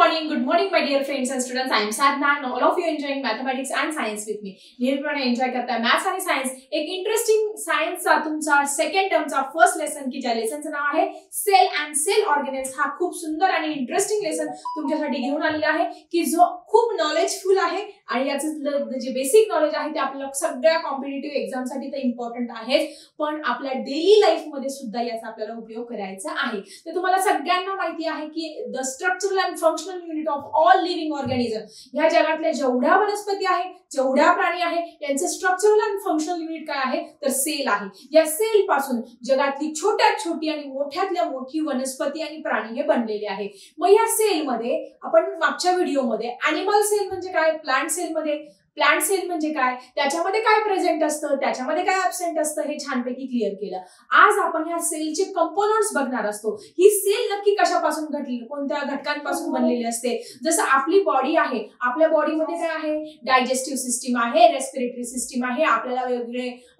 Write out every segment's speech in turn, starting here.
good morning, my dear friends and students. I am Sadhna and all of you enjoying mathematics and science with me. नेहमीप्रमाणे enjoy करता maths आणि science. एक interesting सायन्सचा तुमचा second टर्मचा first lesson की ज्या लेसनचं नाव आहे सेल अँड सेल ऑर्गेनेल्स. हा खूप सुंदर आणि इंटरेस्टिंग लेसन तुमच्यासाठी घेऊन आलेला आहे की जो खूप नॉलेजफुल आहे आणि याचं जे बेसिक नॉलेज आहे ते आपल्याला सगळ्या कॉम्पिटिटिव्ह एक्झाम साठी तर इम्पॉर्टंट आहे, पण आपल्या डेली लाईफ मध्ये सुद्धा याचा आपल्याला उपयोग करायचा आहे. तर तुम्हाला सगळ्यांना माहिती आहे की the structural and functional unit of all living organism, या जगातल्या जेवढ्या वनस्पती आहेत, जेवढ्या प्राणी आहेत, यांचं स्ट्रक्चरल अँड फंक्शनल युनिट काय आहे तर सेल आहे. या सेल पासून जगातली छोट्यात छोटी आणि मोठ्यातल्या मोठी वनस्पती आणि प्राणी हे बनलेले आहे. मग या सेल मध्ये आपण मागच्या व्हिडिओमध्ये अॅनिमल सेल म्हणजे काय, प्लांट सेल मध्ये प्लांट सेल म्हणजे काय, त्याच्यामध्ये काय प्रेझेंट असतं, त्याच्यामध्ये काय ऍब्सेंट असतं हे छानपैकी क्लिअर केलं. आज आपण ह्या सेलचे कंपोनंट्स बघणार असतो. ही सेल नक्की कशापासून घडली, कोणत्या घटकांपासून बनलेली असते. जसं आपली बॉडी आहे, आपल्या बॉडीमध्ये काय आहे, डायजेस्टिव्ह सिस्टीम आहे, रेस्पिरेटरी सिस्टीम आहे, आपल्याला वेगवेगळे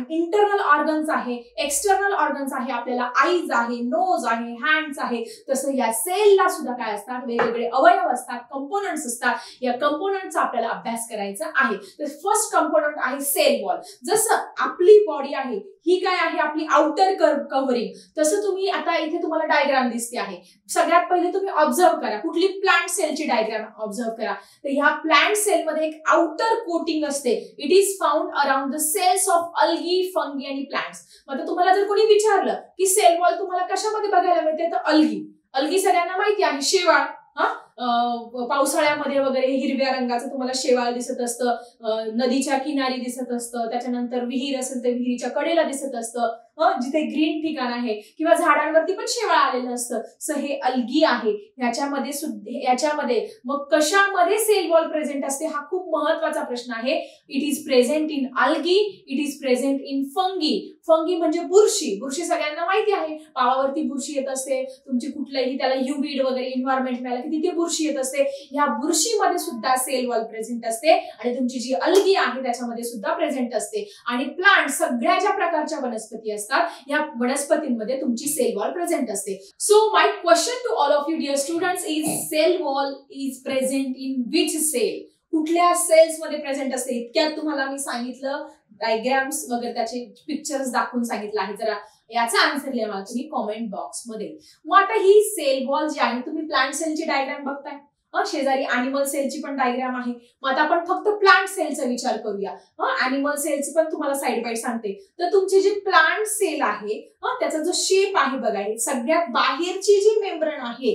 इंटरनल ऑर्गन्स आहे, एक्सटर्नल ऑर्गन्स आहे, आपल्याला आईज आहे, नोज आहे, हँड्स आहे. तसं या सेलला सुद्धा काय असतात, वेगवेगळे अवयव असतात, कंपोनंट्स असतात. या कंपोनंट्सचा आपल्याला अभ्यास करायचा आहे. तर फर्स्ट कंपोनंट आहे सेल वॉल. जसं आपली बॉडी आहे ही काय आहे आपली आउटर कव्हरिंग, तसं तुम्ही आता इथे तुम्हाला डायग्राम दिसते आहे. सगळ्यात पहिले तुम्ही ऑब्झर्व करा, कुठली प्लांट सेलची डायग्राम ऑब्झर्व करा. तर ह्या प्लांट सेल मध्ये एक आउटर कोटिंग असते. It is found around the cells of algae, fungi आणि प्लांट्स. मग तुम्हाला जर कोणी विचारलं की सेल वॉल तुम्हाला कशामध्ये बघायला मिळते, तर अल्गी सगळ्यांना माहिती आहे, शेवाळ. पावसाळ्यामध्ये वगैरे हिरव्या रंगाचं तुम्हाला शेवाळ दिसत असतं, नदीच्या किनारी दिसत असतं, त्याच्यानंतर विहीर असेल तर विहिरीच्या कडेला दिसत असतं, जिथे ग्रीन ठिकाण आहे किंवा झाडांवरती पण शेवाळ आलेलं असतं. सो हे अल्गी आहे. याच्यामध्ये मग कशामध्ये सेल वॉल प्रेझेंट असते हा खूप महत्वाचा प्रश्न आहे. It is present in algae, it is present in fungi. Fungi म्हणजे बुरशी सगळ्यांना माहिती आहे, पावावरती बुरशी येत असते. तुमची कुठलंही त्याला ह्युमिड वगैरे एन्व्हायरमेंट मिळालं की तिथे बुरशी येत असते. या बुरशीमध्ये सुद्धा सेल वॉल प्रेझेंट असते आणि तुमची जी अल्गी आहे त्याच्यामध्ये सुद्धा प्रेझेंट असते. आणि प्लांट सगळ्या ज्या प्रकारच्या वनस्पती असतात या वनस्पतींमध्ये तुमची सेल वॉल प्रेझेंट असते. So my question to all of you dear students is cell wall is present in which cell, कुठल्या सेल्स मध्ये प्रेझेंट असते. इतक्यात तुम्हाला मी सांगितलं, डायग्राम्स वगैरे त्याचे पिक्चर्स दाखवून सांगितलं आहे. जरा याचा आन्सर लिहा तुम्ही कॉमेंट बॉक्स मध्ये. मग आता ही सेल वॉल जी आहे, तुम्ही प्लांट सेलची डायग्राम बघताय, शेजारी अॅनिमल सेलची पण डायग्राम आहे. मग आता आपण फक्त प्लांट सेलचा विचार करूया. अॅनिमल सेलचं पण तुम्हाला साइड बाय सांगते. तर तुमची जी प्लांट सेल आहे त्याचा जो शेप आहे बघा, हे सगळ्यात बाहेरची जी मेम्ब्रेन आहे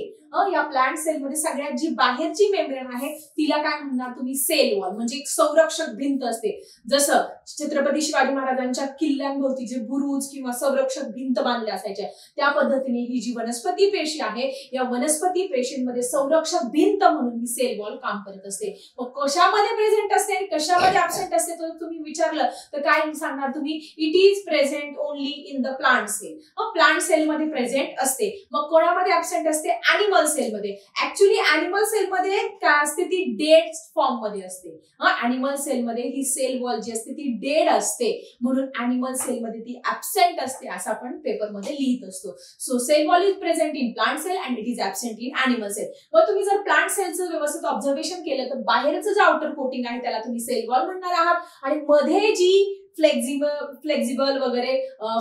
या प्लांट सेल मध्ये सगळ्यात जी बाहेरची मेम्ब्रेन आहे तिला काय म्हणणार तुम्ही, सेल वॉल. म्हणजे एक संरक्षक भिंत असते. जसं छत्रपती शिवाजी महाराजांच्या किल्ल्यांभोवती जे बुरुज किंवा संरक्षक भिंत बांधल्या असायच्या, त्या पद्धतीने ही जी वनस्पती पेशी आहे या वनस्पती पेशींमध्ये संरक्षक भिंत म्हणून ही सेल वॉल काम करत असते. मग कशामध्ये प्रेझेंट असते आणि कशामध्ये ऍब्सेंट असते तर तुम्ही विचारलं तर काय सांगणार तुम्ही, it is present only in the plant cell. Plant cell मध्ये प्रेझेंट असते. मग कोणामध्ये ऍब्सेंट असते, अॅनिमल सेल मध्ये. ऍक्च्युली अॅनिमल सेल मध्ये काय असते, ती डेड फॉर्म मध्ये असते. अॅनिमल सेल मध्ये ही सेल वॉल जी असते ती डेड असते, म्हणून अॅनिमल सेल मध्ये ती ऍब्सेंट असते असं आपण पेपर मध्ये लिहित असतो. So cell wall is present in plant cell and it is absent in animal cell. मग तुम्ही जर प्लांट सेलचं व्यवस्थित ऑब्झर्वेशन केलं तर बाहेरचं जे आउटर कोटिंग आहे त्याला तुम्ही सेल वॉल म्हणणार आहात, आणि मध्ये जी फ्लेक्झिबल वगैरे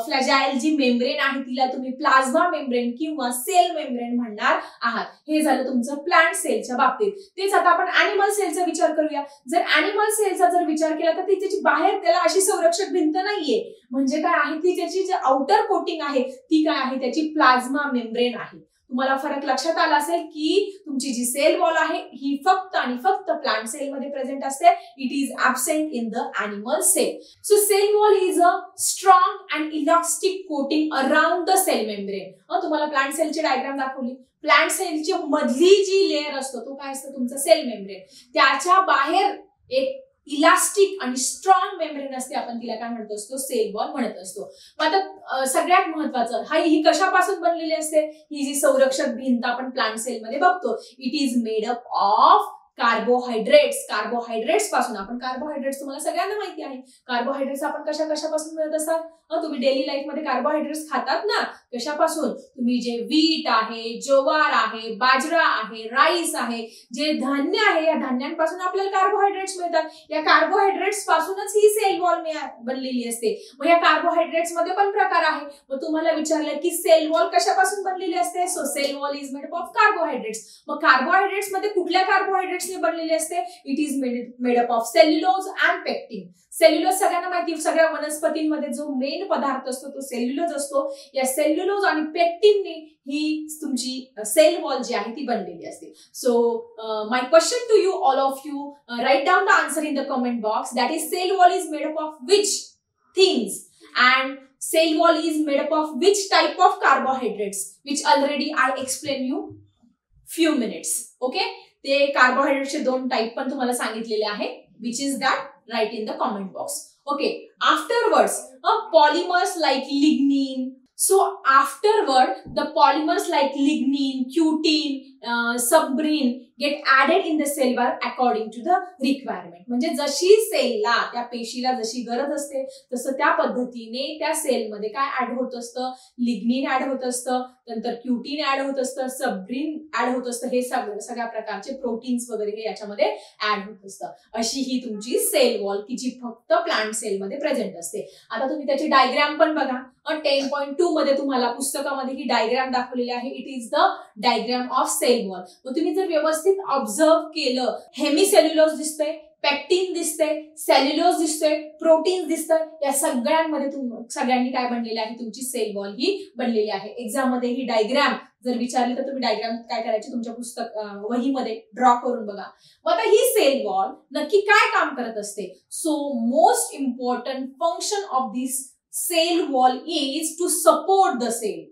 फ्लॅजाईल जी मेम्ब्रेन आहे तिला तुम्ही प्लाझ्मा मेम्ब्रेन किंवा सेल मेम्ब्रेन म्हणणार आहात. हे झालं तुमचं प्लांट सेलच्या बाबतीत. तेच आता आपण अॅनिमल सेलचा विचार करूया. जर अॅनिमल सेलचा जर विचार केला तर त्याची बाहेर त्याला अशी संरक्षक भिंत नाहीये. म्हणजे काय आहे, ती त्याची जी आउटर कोटिंग आहे ती काय आहे, त्याची प्लाझ्मा मेम्ब्रेन आहे. तुम्हाला फरक लक्षात आला असेल की तुमची जी सेल वॉल आहे ही फक्त आणि फक्त प्लांट सेल मध्ये प्रेझेंट असते. It is absent in the animal cell. So cell wall is a strong and elastic coating around the cell membrane. तुम्हाला प्लांट सेलची डायग्राम दाखवली. प्लांट सेलची मधली जी लेअर असतो तो काय असतो तुमचा सेल मेम्ब्रेन. त्याच्या बाहेर एक इलास्टिक आणि स्ट्रॉंग मेम्ब्रेन असते, आपण तिला काय म्हणत असतो, सेल वॉल म्हणत असतो. आता सगळ्यात महत्वाचं ही कशापासून बनलेली असते, ही जी संरक्षक भिंत आपण प्लांट सेल मध्ये बघतो, it is made up of carbohydrates पासून. आपण कार्बोहायड्रेट्स तुम्हाला सगळ्यांना माहिती आहे. कार्बोहायड्रेट्स आपण कशापासून मिळत असतात, तुम्ही डेली लाईफ मध्ये कार्बोहायड्रेट्स खातात ना, कशापासून? तुम्ही जे व्हीट आहे, ज्वार आहे, बाजरा आहे, राईस आहे, जे धान्य आहे, या धान्यांपासून आपल्याला कार्बोहायड्रेट्स मिळतात. या कार्बोहायड्रेट्स पासूनच ही सेल वॉल बनलेली असते. मग या कार्बोहायड्रेट्स मध्ये पण प्रकार आहे. मग तुम्हाला विचारलं की सेल वॉल कशापासून बनलेली असते? So cell wall is made up of carbohydrates. मग कार्बोहायड्रेट्स मध्ये कुठल्या कार्बोहायड्रेट्सने बनलेले असते? It is made up of cellulose and pectin. Cellulose सगळ्यांना माहिती, सगळ्या वनस्पतींमध्ये जो मेन पदार्थ असतो तो सेल्युलोज असतो. या सेल्युलोज आणि पेक्टिनने ही तुमची सेल वॉल जी आहे ती बनलेली असते. So my question to you, all of you, write down the answer in the comment box. That is cell wall is made up of which things and cell wall is made up of which type of carbohydrates, which already I explained you few minutes. Okay, ते carbohydrate चे दोन type पण तुम्हाला सांगितलेले आहे. which is that? Write in the comment box. Okay, afterwards polymers like lignin. So afterward the polymers like lignin, cutin, subrin get added in the cell wall according to the requirement. म्हणजे जशी सेलला, त्या पेशीला जशी गरज असते तसं त्या पद्धतीने त्या सेल मध्ये काय ऍड होत असतं? लिग्निन ऍड होत असतं, नंतर क्युटिन ऍड होत असतं, सबरिन ऍड होत असतं. हे सगळ्या प्रकारचे प्रोटीन्स वगैरे हे याच्यामध्ये ऍड होत असतं. अशी ही तुमची सेल वॉल की जी फक्त प्लांट सेल मध्ये प्रेझेंट असते. आता तुम्ही त्याची डायग्राम पण बघा. 10.2 मध्ये तुम्हाला पुस्तकामध्ये ही डायग्राम दाखवलेली आहे. It is the diagram of cell wall. मग तुम्ही जर व्यवस्थित ऑब्झर्व केलं, हेमिसेल्युलोज दिसतंय, पेक्टिन दिसतंय, सेल्युलोज दिसतंय, प्रोटीन दिसतंय, या सगळ्यांमध्ये सगळ्यांनी काय बनलेली आहे? तुमची सेल वॉल ही बनलेली आहे. एक्झाम मध्ये ही डायग्राम जर विचारली तर तुम्ही डायग्राम काय करायची? तुमच्या पुस्तक वहीमध्ये ड्रॉ करून बघा. मग आता ही सेल वॉल नक्की काय काम करत असते? So most important function of this cell wall is to support the cell,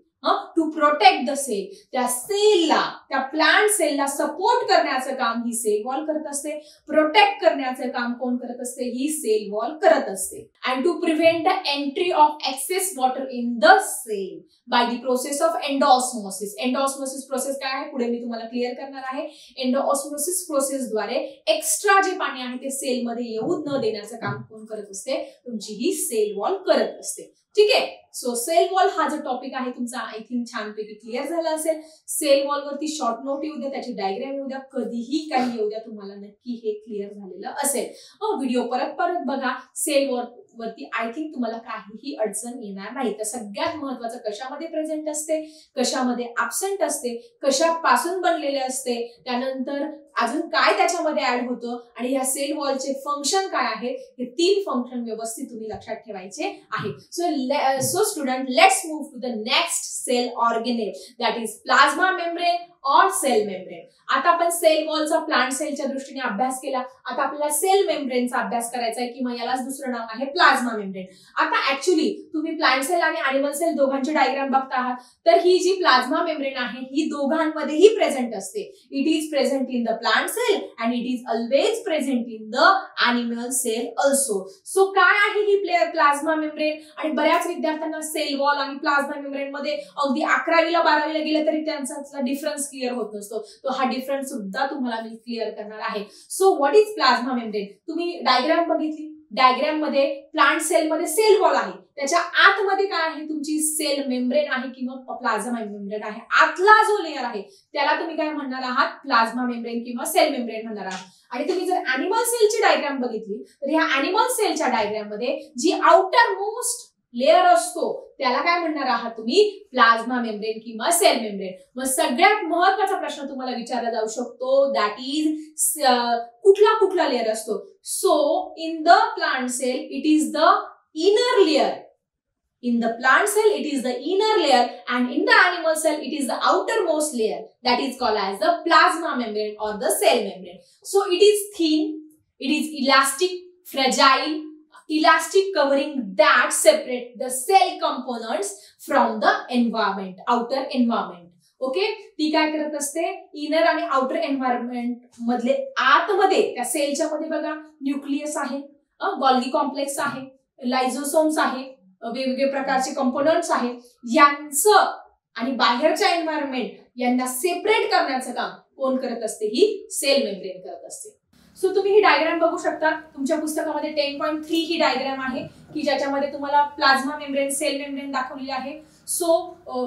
to protect the cell. त्या सेलला, त्या प्लांट सेलला सपोर्ट करण्याचं काम ही सेल वॉल करत असते. प्रोटेक्ट करण्याचं काम कोण करत असते? ही सेल वॉल करत असते. And to prevent the entry of excess water in the cell by the process of endosmosis. Endosmosis process काय आहे पुढे मी तुम्हाला क्लिअर करणार आहे. एंडोऑस्मोसिस प्रोसेस द्वारे एक्स्ट्रा जे पाणी आहे ते सेलमध्ये येऊ न देण्याचं काम कोण करत असते? तुमची ही सेल वॉल करत असते. ठीक आहे. सो सेल वॉल हा जो टॉपिक आहे तुमचा आय थिंक छानपैकी क्लिअर झाला असेल. सेल वॉल वरती शॉर्ट नोट येऊ द्या, त्याची डायग्राम येऊ द्या, कधीही काही येऊ द्या, तुम्हाला नक्की हे क्लिअर झालेलं असेल. व्हिडिओ परत बघा. सेल वॉल वरती आय थिंक तुम्हाला काहीही अडचण येणार नाही. तर सगळ्यात महत्वाचं कशामध्ये प्रेझेंट असते, कशामध्ये ऍब्सेंट असते, कशापासून बनलेले असते, त्यानंतर अजून काय त्याच्यामध्ये ऍड होतं आणि या सेल वॉलचे फंक्शन काय आहे, हे 3 फंक्शन व्यवस्थित तुम्ही लक्षात ठेवायचे आहे. So student, let's move to the next cell organelle, that is plasma membrane और सेल मेम्ब्रेन. आता आपण सेल वॉलचा प्लांट सेलच्या दृष्टीने अभ्यास केला. आता आपल्याला सेल मेम्ब्रेनचा अभ्यास करायचा आहे, किंवा यालाच दुसरं नाव आहे प्लाझ्मा मेम्ब्रेन. आता ऍक्च्युली तुम्ही प्लांट सेल आणि अॅनिमल सेल दोघांची डायग्राम बघता आहात, तर ही जी प्लाझ्मा मेम्ब्रेन आहे ही दोघांमध्येही प्रेझेंट असते. It is present in the plant cell and it is always present in the animal cell also. So काय आहे ही प्लाझ्मा मेम्ब्रेन? आणि बऱ्याच विद्यार्थ्यांना सेल वॉल आणि प्लाझ्मा मेम्ब्रेन मध्ये अगदी 11वीला 12वीला गेलं तरी त्यांचा डिफरन्स क्लिअर होत नसतो. तो हा डिफरन्स सुद्धा तुम्हाला मी क्लिअर करणार आहे. So what is plasma membrane? तुम्ही डायग्राम बघितली. डायग्राम मध्ये प्लांट सेल मध्ये सेल वॉल आहे, त्याच्या आतमध्ये काय आहे? तुमची सेल मेम्ब्रेन आहे किंवा प्लाझ्मा मेम्ब्रेन आहे. आतला जो लेअर आहे त्याला तुम्ही काय म्हणणार आहात? प्लाझ्मा मेम्ब्रेन किंवा सेल मेम्ब्रेन म्हणणार आहात. आणि तुम्ही जर अॅनिमल सेलची डायग्राम बघितली तर ह्या अॅनिमल सेलच्या डायग्राम मध्ये जी आउटर मोस्ट लेअर असतो त्याला काय म्हणणार आहात तुम्ही? प्लाझ्मा मेम्ब्रेन किंवा सेल मेम्ब्रेन. मग सगळ्यात महत्त्वाचा प्रश्न तुम्हाला विचारला जाऊ शकतो, दॅट इज कुठला लेअर असतो? So in the plant cell it is the inner layer. In the plant cell, it is the inner layer, and in the animal cell, it is the outermost layer. That is called as the plasma membrane or the cell membrane. So it is thin, it is elastic, fragile, elastic covering that separate the cell components from the environment, outer environment. Okay, ती काय करत असते? Inner आणि outer environment मधले आतमध्ये त्या सेलच्या मध्ये बघा न्यूक्लियस आहे, गॉल्गी कॉम्प्लेक्स आहे, लायझोसोम्स आहे, वेगवेगळे प्रकारचे कंपोनंट्स आहेत. यांचं आणि बाहेरच्या एन्व्हायरमेंट यांना सेपरेट करण्याचं काम कोण करत असते? ही सेल मेम्ब्रेन करत असते. सो तुम्ही ही डायग्राम बघू शकता तुमच्या पुस्तकामध्ये 10.3 ही डायग्राम आहे की ज्याच्यामध्ये तुम्हाला प्लाझ्मा मेम्ब्रेन, सेल मेम्ब्रेन दाखवलेली आहे. सो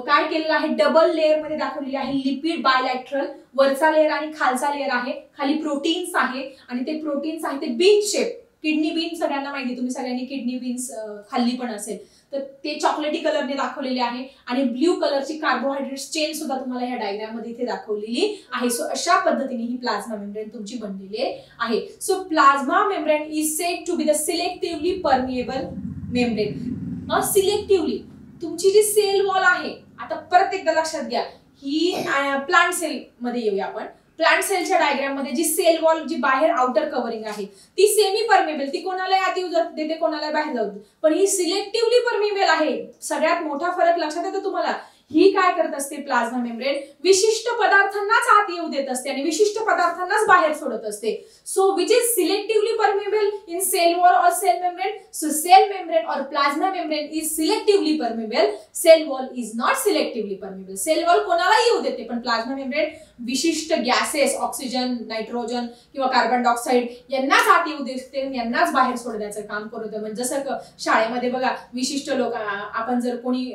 काय केलेलं आहे, डबल लेअर मध्ये दाखवलेली आहे लिपिड बायलॅटरल. वरचा लेअर आणि खालचा लेअर आहे. खाली प्रोटीन्स आहे आणि ते प्रोटीन्स आहे ते बीन शेप. किडनी बीन सगळ्यांना माहिती, तुम्ही सगळ्यांनी किडनी बीन्स खाल्ली पण असेल, तर ते चॉकलेटी कलरने दाखवलेले आहे. आणि ब्ल्यू कलरची कार्बोहायड्रेट्स चेन सुद्धा तुम्हाला या डायग्राम मध्ये इथे दाखवलेली आहे. सो अशा पद्धतीने ही प्लाझ्मा मेम्ब्रेन तुमची बनलेली आहे. So plasma membrane is said to be the selectively permeable membrane. Selectively तुमची जी सेल वॉल आहे, आता परत एकदा लक्षात घ्या, ही प्लांट सेल मध्ये येऊया आपण. प्लांट सेलच्या डायग्राम मध्ये जी सेल वॉल, जी बाहेर आउटर कव्हरिंग आहे, ती सेमी परमिएबल, ती कोणाला आत येऊ देते, कोणाला बाहेर जाऊ देते. पण ही सिलेक्टिव्हली परमिएबल आहे. सगळ्यात मोठा फरक लक्षात येतो तुम्हाला. ही काय करत असते, प्लाझ्मा मेम्ब्रेन विशिष्ट पदार्थांनाच आत येऊ देत असते आणि विशिष्ट पदार्थांनाच बाहेर सोडत असते. So which is selectively permeable in cell wall और cell membrane. So cell membrane और plasma membrane is selectively permeable. Cell wall is not selectively permeable. Cell wall कोणाला येऊ देते, पण प्लाझ्मा मेम्ब्रेन विशिष्ट गॅसेस, ऑक्सिजन, नायट्रोजन किंवा carbon dioxide यांनाच आत येऊ देते, यांनाच बाहेर सोडण्याचं काम करत. म्हणजे जसं शाळेमध्ये बघा, विशिष्ट लोक, आपण जर कोणी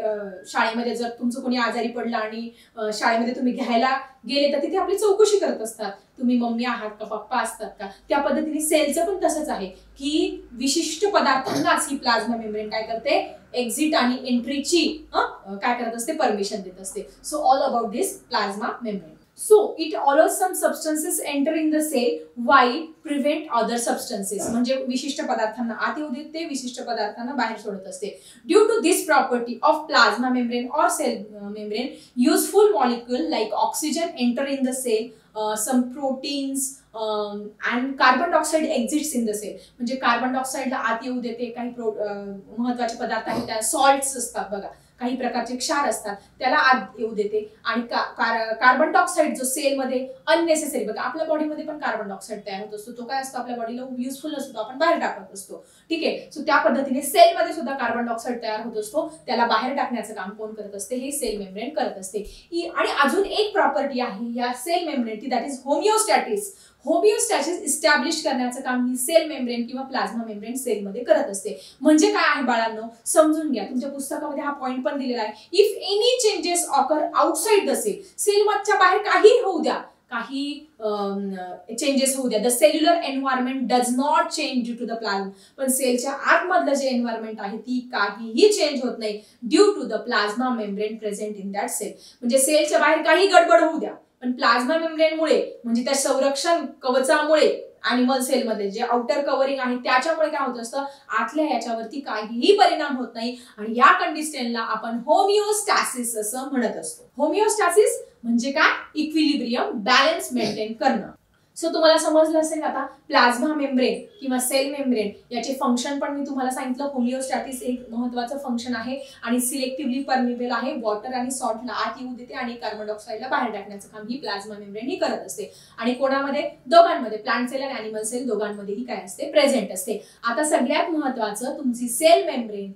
शाळेमध्ये जर तुमचं कोणी आजारी पडलं आणि शाळेमध्ये तुम्ही घ्यायला गेले, तर तिथे आपली चौकशी करत असतात, तुम्ही मम्मी आहात का, पप्पा असतात का. त्या पद्धतीने सेलचं पण तसंच आहे की विशिष्ट पदार्थांनाच ही प्लाझ्मा मेम्ब्रेन काय करते, एक्झिट आणि एंट्रीची काय करत असते, परमिशन देत असते. So all about this plasma membrane. So it allows some substances enter in the cell while prevent other substances. म्हणजे विशिष्ट पदार्थांना आत येऊ देते, विशिष्ट पदार्थांना बाहेर सोडत असते. Due to this property of plasma membrane or cell membrane, useful molecule like oxygen enter in the cell, some proteins and carbon dioxide exits in the cell. म्हणजे कार्बन डायऑक्साइडला आत येऊ देते. काही महत्त्वाचे पदार्थ आहेत, त्या सॉल्ट्स असतात बघा, काही प्रकारचे क्षार असतात, त्याला आत येऊ देते. आणि कार्बन डायऑक्साईड जो सेलमध्ये अननेसेसरी, बघा आपल्या बॉडीमध्ये पण कार्बन डायऑक्साईड तयार होत असतो, तो काय असतो, आपल्या बॉडीला युजफुल असतो, आपण बाहेर टाकत असतो. ठीक आहे. सो त्या पद्धतीने सेलमध्ये सुद्धा कार्बन डायऑक्साईड तयार होत असतो, त्याला बाहेर टाकण्याचं काम कोण करत असते, हे सेल मेम्ब्रेन करत असते. आणि अजून एक प्रॉपर्टी आहे या सेल मेम्ब्रेनची, that is homeostasis. Homeostasis establish करण्याचं काम ही सेल मेम्ब्रेन किंवा प्लाझ्मा मेम्ब्रेन सेलमध्ये करत असते. म्हणजे काय आहे बाळांनो, समजून घ्या. तुमच्या पुस्तकामध्ये हा पॉइंट पण दिलेला आहे. If any changes occur outside the cell, सेलच्या बाहेर काही होऊ द्या, काही चेंजेस होऊ द्या, the cellular environment does not change due to the plasma. पण सेलच्या आतमधलं जे एन्व्हायरमेंट आहे ती काहीही चेंज होत नाही due to the plasma membrane present in that cell. म्हणजे सेलच्या बाहेर काही गडबड होऊ द्या, पण प्लाझ्मा मेम्ब्रेनमुळे, म्हणजे त्या संरक्षण कवचामुळे, ॲनिमल सेलमध्ये जे आउटर कव्हरिंग आहे त्याच्यामुळे काय होत असतं, आतल्या याच्यावरती काहीही परिणाम होत नाही. आणि या कंडिशनला आपण होमिओस्टॅसिस असं म्हणत असतो. होमिओस्टॅसिस म्हणजे काय, इक्विलिब्रियम, बॅलन्स मेंटेन करणं. सो तुम्हाला समजलं असेल आता प्लाझ्मा मेम्ब्रेन किंवा सेल मेम्ब्रेन याचे फंक्शन पण मी तुम्हाला सांगितलं. होमिओस्टॅटिस एक महत्त्वाचं फंक्शन आहे आणि सिलेक्टिव्हली परमिएबल आहे. वॉटर आणि सॉल्टला आत येऊ देते आणि कार्बन डायऑक्साईडला बाहेर टाकण्याचं काम ही प्लाझ्मा मेम्ब्रेन ही करत असते. आणि कोणामध्ये, दोघांमध्ये, प्लांट सेल आणि ॲनिमल सेल दोघांमध्येही काय असते, प्रेझेंट असते. आता सगळ्यात महत्त्वाचं, तुमची सेल मेम्ब्रेन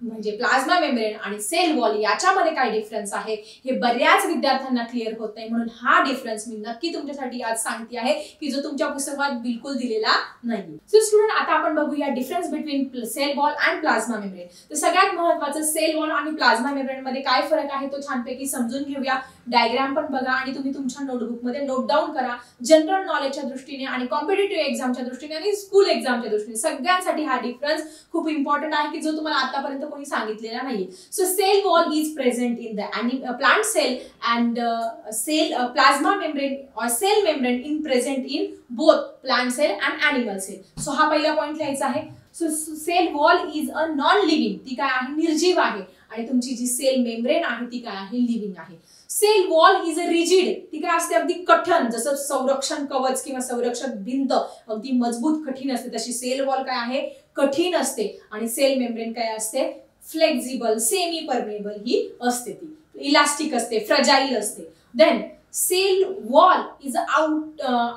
म्हणजे प्लाझ्मा मेम्ब्रेन आणि सेल वॉल याच्यामध्ये काय डिफरन्स आहे हे बऱ्याच विद्यार्थ्यांना क्लिअर होत नाही. म्हणून हा डिफरन्स मी नक्की तुमच्यासाठी आज सांगते आहे की जो तुमच्या पुस्तकात बिलकुल दिलेला नाही. सो स्टुडंट, आता आपण बघूया difference between cell wall and plasma membrane. तर सगळ्यात महत्त्वाचं, सेल वॉल आणि प्लाझ्मा मेम्ब्रेन मध्ये काय फरक आहे तो छानपैकी समजून घेऊया. डायग्राम पण बघा आणि तुम्ही तुमच्या नोटबुकमध्ये नोट डाऊन करा. जनरल नॉलेजच्या दृष्टीने आणि कॉम्पिटिटिव्ह एक्झामच्या दृष्टीने आणि स्कूल एक्झामच्या दृष्टीने सगळ्यांसाठी हा डिफरन्स खूप इम्पॉर्टंट आहे की जो तुम्हाला आतापर्यंत कोणी सांगितलेला नाही. So cell wall is present in the plant cell and cell plasma membrane और cell membrane in present in both plant cell and animal cell. So हा पहिला पॉइंट लिहायचा आहे. So cell wall is a non living, ती काय आहे, निर्जीव आहे. आणि तुमची जी सेल मेम्ब्रेन आहे ती काय आहे, लिव्हिंग आहे. Cell wall is a rigid, ती काय असते, अगदी कठीण, जसं संरक्षण कवच किंवा संरक्षक भिंत अगदी मजबूत कठीण असते, तशी सेल वॉल काय आहे, कठीण असते. आणि सेल मेम्ब्रेन काय असते, फ्लेक्झिबल, सेमी परमिएबल ही असते, ती इलास्टिक असते, फ्रजाईल असते. Then cell wall is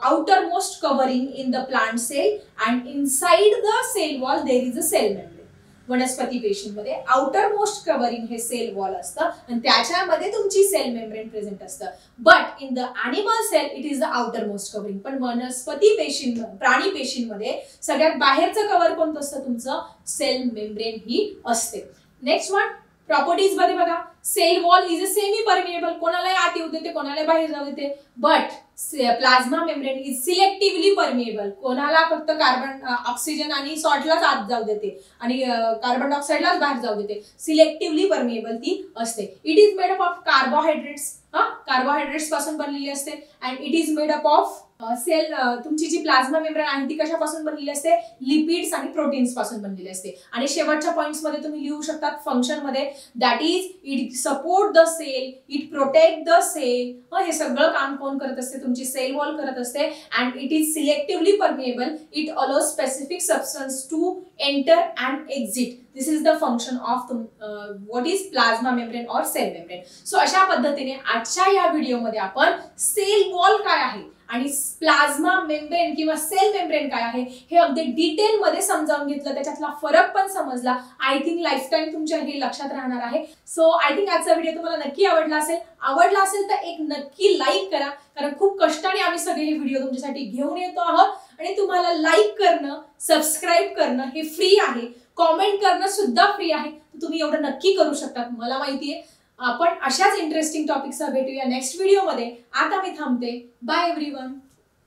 outermost covering in the plant cell and inside the cell wall there is a cell membrane. वनस्पती पेशींमध्ये आउटर मोस्ट कव्हरिंग हे सेल वॉल असतं आणि त्याच्यामध्ये तुमची सेल मेम्ब्रेन प्रेझेंट असतं. But in the animal cell it is the outermost covering. पण वनस्पती प्राणी पेशींमध्ये सगळ्यात बाहेरचं कव्हर कोणतं असतं? तुमचं सेल मेम्ब्रेन ही असते. नेक्स्ट वन, प्रॉपर्टीज मध्ये बघा, cell wall is a semi permeable. कोणालाही आत येऊ देते, कोणाला बाहेर जाऊ देते. But plasma membrane is selectively permeable. कोणाला फक्त कार्बन ऑक्सिजन आणि सॉल्टलाच आत जाऊ देते आणि कार्बन डायऑक्साइडलाच बाहेर जाऊ देते. सिलेक्टिव्हली परमिएबल ती असते. It is made up of carbohydrates. Carbohydrates पासून बनलेली असते. And it is made up of cell, तुमची जी प्लाझ्मा मेम्ब्रेन आहे ती कशापासून बनलेली असते? लिपिड्स आणि प्रोटीन्स पासून बनलेली असते. आणि शेवटच्या पॉइंट्स मध्ये तुम्ही लिहू शकता फंक्शन मध्ये, that is it support the cell, it protect the cell. हे सगळं काम कोण करत असते? तुमची सेल वॉल करत असते. And it is selectively permeable. It allows specific substance to enter and exit. This is the function of what is plasma membrane और सेल मेम्ब्रेन. सो अशा पद्धतीने आजच्या या व्हिडिओमध्ये आपण सेल वॉल काय आहे आणि प्लाझ्मा मेम्ब्रेन किंवा सेल मेम्ब्रेन काय आहे हे अगदी डिटेल मध्ये समजावून घेतलं. त्याच्यातला फरक पण समजला. आय थिंक लाईफ टाइम तुमच्या हे लक्षात राहणार आहे. सो आय थिंक आजचा व्हिडिओ तुम्हाला नक्की आवडला असेल. आवडला असेल तर एक नक्की लाईक करा, कारण खूप कष्टाने आम्ही सगळे हे व्हिडिओ तुमच्यासाठी घेऊन येतो आहोत. आणि तुम्हाला लाईक करणं, सबस्क्राईब करणं हे फ्री आहे. कॉमेंट करणं सुद्धा फ्री आहे. तुम्ही एवढं नक्की करू शकता. मला माहितीये. आपण अशाच इंटरेस्टिंग टॉपिकसह भेटूया नेक्स्ट व्हिडिओमध्ये. आता मी थांबते. Bye everyone.